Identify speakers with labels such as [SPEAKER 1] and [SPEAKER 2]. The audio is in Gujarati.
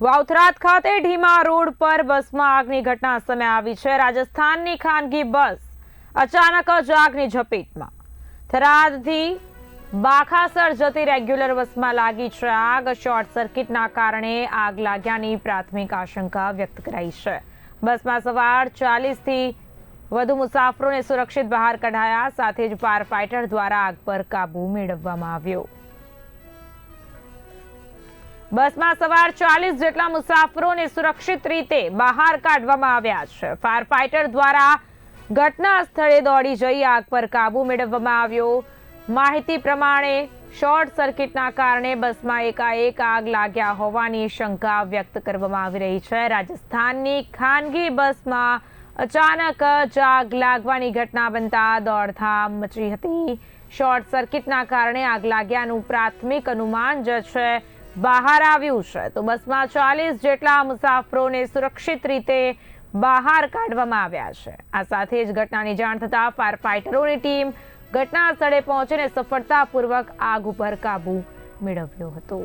[SPEAKER 1] વાવથરાદ ખાતે ઢીમા રોડ પર બસમાં આગની ઘટના સામે આવી છે। રાજસ્થાનની ખાનગી બસ અચાનક જ આગની ઝપેટમાં। થરાદથી બાખાસર જતી રેગ્યુલર બસમાં લાગી છે આગ। શોર્ટ સર્કિટના કારણે આગ લાગ્યાની પ્રાથમિક આશંકા વ્યક્ત કરાઈ છે। બસમાં સવાર 40થી વધુ મુસાફરોને સુરક્ષિત બહાર કઢાયા, સાથે જ ફાયર ફાઇટર દ્વારા આગ પર કાબુ મેળવવામાં આવ્યો। બસમાં સવાર 40 જેટલા મુસાફરોને સુરક્ષિત રીતે બહાર કાઢવામાં આવ્યા છે। ફાયર ફાઇટર દ્વારા ઘટના સ્થળે દોડી જઈ આગ પર કાબુ મેળવવામાં આવ્યો। માહિતી પ્રમાણે શોર્ટ સર્કિટના કારણે બસમાં એકાએક આગ લાગ્યા હોવાની શંકા વ્યક્ત કરવામાં આવી રહી છે। રાજસ્થાનની ખાનગી બસમાં અચાનક જ આગ લાગવાની ઘટના બનતા દોડધામ મચી હતી। શોર્ટ સર્કિટના કારણે આગ લાગ્યાનું પ્રાથમિક અનુમાન જે છે બહાર આવ્યું છે। તો બસમાં 40 જેટલા મુસાફરોને સુરક્ષિત રીતે બહાર કાઢવામાં આવ્યા છે। આ સાથે જ ઘટનાની જાણ થતાં ફાયર ફાઇટરોની ટીમ ઘટના સ્થળે પહોંચીને સફળતાપૂર્વક આગ ઉપર કાબુ મેળવ્યો હતો।